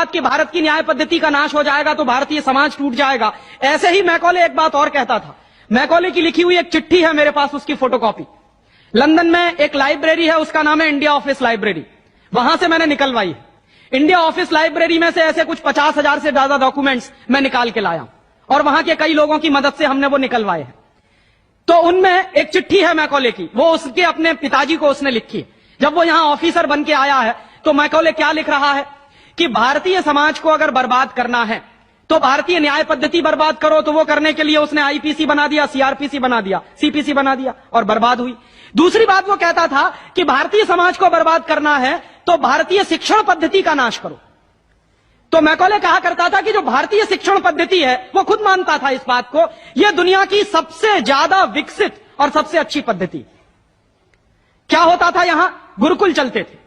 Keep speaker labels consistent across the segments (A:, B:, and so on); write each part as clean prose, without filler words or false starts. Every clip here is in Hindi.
A: कि भारत की न्याय पद्धति का नाश हो जाएगा तो भारतीय समाज टूट जाएगा, ऐसे ही मैकॉले एक बात और कहता था। मैकॉले की लिखी हुई एक चिट्ठी है मेरे पास, उसकी फोटोकॉपी। लंदन में एक लाइब्रेरी है, उसका नाम है इंडिया ऑफिस लाइब्रेरी, वहां से मैंने निकलवाई है। इंडिया ऑफिस लाइब्रेरी में से ऐसे कुछ 50,000 से ज्यादा डॉक्यूमेंट्स मैं निकाल के लाया और वहां के कई लोगों की मदद से हमने वो निकलवाए हैं। तो उनमें एक चिट्ठी है मैकॉले की, वो उसके अपने पिताजी को उसने लिखी है। जब वो यहां ऑफिसर बन के आया है तो मैकॉले क्या लिख रहा है कि भारतीय समाज को अगर बर्बाद करना है तो भारतीय न्याय पद्धति बर्बाद करो। तो वो करने के लिए उसने आईपीसी बना दिया, सीआरपीसी बना दिया, सीपीसी बना दिया और बर्बाद हुई। दूसरी बात वो कहता था कि भारतीय समाज को बर्बाद करना है तो भारतीय शिक्षण पद्धति का नाश करो। तो मैकॉले कहा करता था कि जो भारतीय शिक्षण पद्धति है, वो खुद मानता था इस बात को, यह दुनिया की सबसे ज्यादा विकसित और सबसे अच्छी पद्धति। क्या होता था, यहां गुरुकुल चलते थे,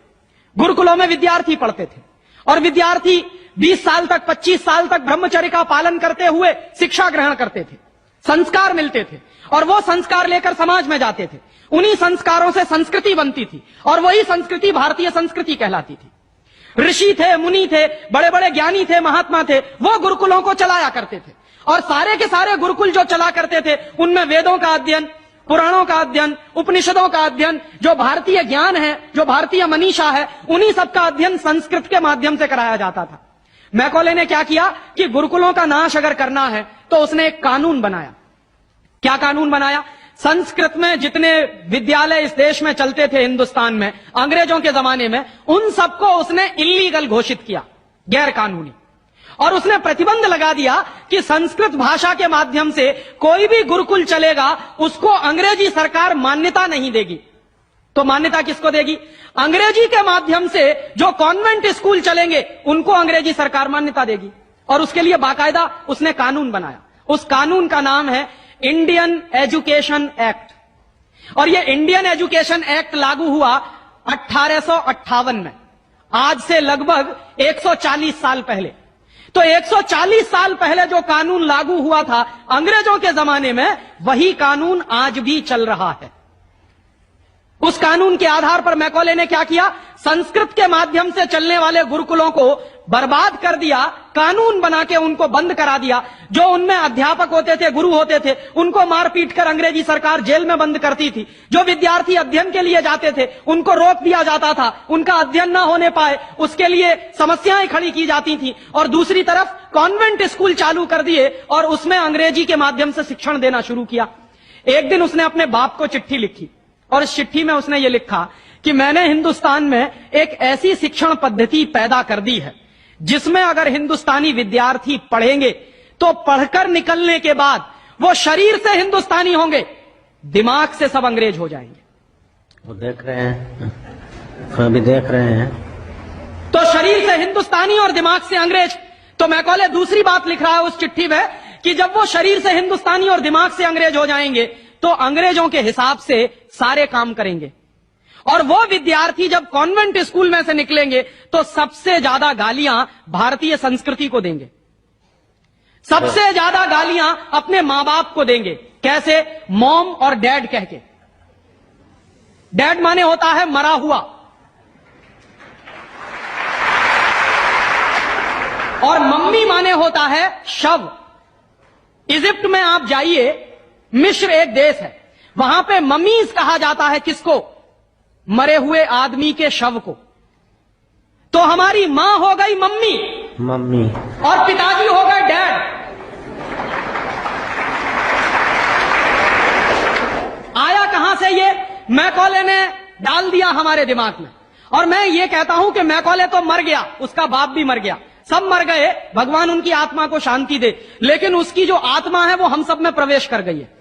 A: गुरुकुलों में विद्यार्थी पढ़ते थे और विद्यार्थी 20 साल तक 25 साल तक ब्रह्मचर्य का पालन करते हुए शिक्षा ग्रहण करते थे, संस्कार मिलते थे और वो संस्कार लेकर समाज में जाते थे। उन्हीं संस्कारों से संस्कृति बनती थी और वही संस्कृति भारतीय संस्कृति कहलाती थी। ऋषि थे, मुनि थे, बड़े बड़े ज्ञानी थे, महात्मा थे, वो गुरुकुलों को चलाया करते थे और सारे के सारे गुरुकुल जो चला करते थे उनमें वेदों का अध्ययन, पुराणों का अध्ययन, उपनिषदों का अध्ययन, जो भारतीय ज्ञान है, जो भारतीय मनीषा है, उन्हीं सबका अध्ययन संस्कृत के माध्यम से कराया जाता था। मैकॉले ने क्या किया कि गुरुकुलों का नाश अगर करना है तो उसने एक कानून बनाया। क्या कानून बनाया? संस्कृत में जितने विद्यालय इस देश में चलते थे हिंदुस्तान में अंग्रेजों के जमाने में, उन सबको उसने इल्लीगल घोषित किया, गैर कानूनी। और उसने प्रतिबंध लगा दिया कि संस्कृत भाषा के माध्यम से कोई भी गुरुकुल चलेगा उसको अंग्रेजी सरकार मान्यता नहीं देगी। तो मान्यता किसको देगी? अंग्रेजी के माध्यम से जो कॉन्वेंट स्कूल चलेंगे उनको अंग्रेजी सरकार मान्यता देगी। और उसके लिए बाकायदा उसने कानून बनाया। उस कानून का नाम है इंडियन एजुकेशन एक्ट। और यह इंडियन एजुकेशन एक्ट लागू हुआ 1858 में, आज से लगभग 140 साल पहले। तो 140 साल पहले जो कानून लागू हुआ था अंग्रेजों के जमाने में, वही कानून आज भी चल रहा है। उस कानून के आधार पर मैकॉले ने क्या किया? संस्कृत के माध्यम से चलने वाले गुरुकुलों को बर्बाद कर दिया, कानून बना के उनको बंद करा दिया। जो उनमें अध्यापक होते थे, गुरु होते थे, उनको मार पीट कर अंग्रेजी सरकार जेल में बंद करती थी। जो विद्यार्थी अध्ययन के लिए जाते थे उनको रोक दिया जाता था, उनका अध्ययन ना होने पाए उसके लिए समस्याएं खड़ी की जाती थी। और दूसरी तरफ कॉन्वेंट स्कूल चालू कर दिए और उसमें अंग्रेजी के माध्यम से शिक्षण देना शुरू किया। एक दिन उसने अपने बाप को चिट्ठी लिखी और इस चिट्ठी में उसने ये लिखा कि मैंने हिंदुस्तान में एक ऐसी शिक्षण पद्धति पैदा कर दी है जिसमें अगर हिंदुस्तानी विद्यार्थी पढ़ेंगे तो पढ़कर निकलने के बाद वो शरीर से हिंदुस्तानी होंगे, दिमाग से सब अंग्रेज हो जाएंगे।
B: वो देख रहे हैं, अभी देख रहे हैं।
A: तो शरीर से हिंदुस्तानी और दिमाग से अंग्रेज। तो मैकॉले दूसरी बात लिख रहा है उस चिट्ठी में कि जब वो शरीर से हिंदुस्तानी और दिमाग से अंग्रेज हो जाएंगे तो अंग्रेजों के हिसाब से सारे काम करेंगे। और वो विद्यार्थी जब कॉन्वेंट स्कूल में से निकलेंगे तो सबसे ज्यादा गालियां भारतीय संस्कृति को देंगे, सबसे ज्यादा गालियां अपने मां बाप को देंगे। कैसे? मॉम और डैड कह के। डैड माने होता है मरा हुआ और मम्मी माने होता है शव। इजिप्ट में आप जाइए, मिस्र एक देश है, वहां पे ममीज कहा जाता है किसको? मरे हुए आदमी के शव को। तो हमारी मां हो गई मम्मी और पिताजी हो गए डैड। आया कहां से ये? मैकॉले ने डाल दिया हमारे दिमाग में। और मैं ये कहता हूं कि मैकॉले तो मर गया, उसका बाप भी मर गया, सब मर गए, भगवान उनकी आत्मा को शांति दे, लेकिन उसकी जो आत्मा है वो हम सब में प्रवेश कर गई है।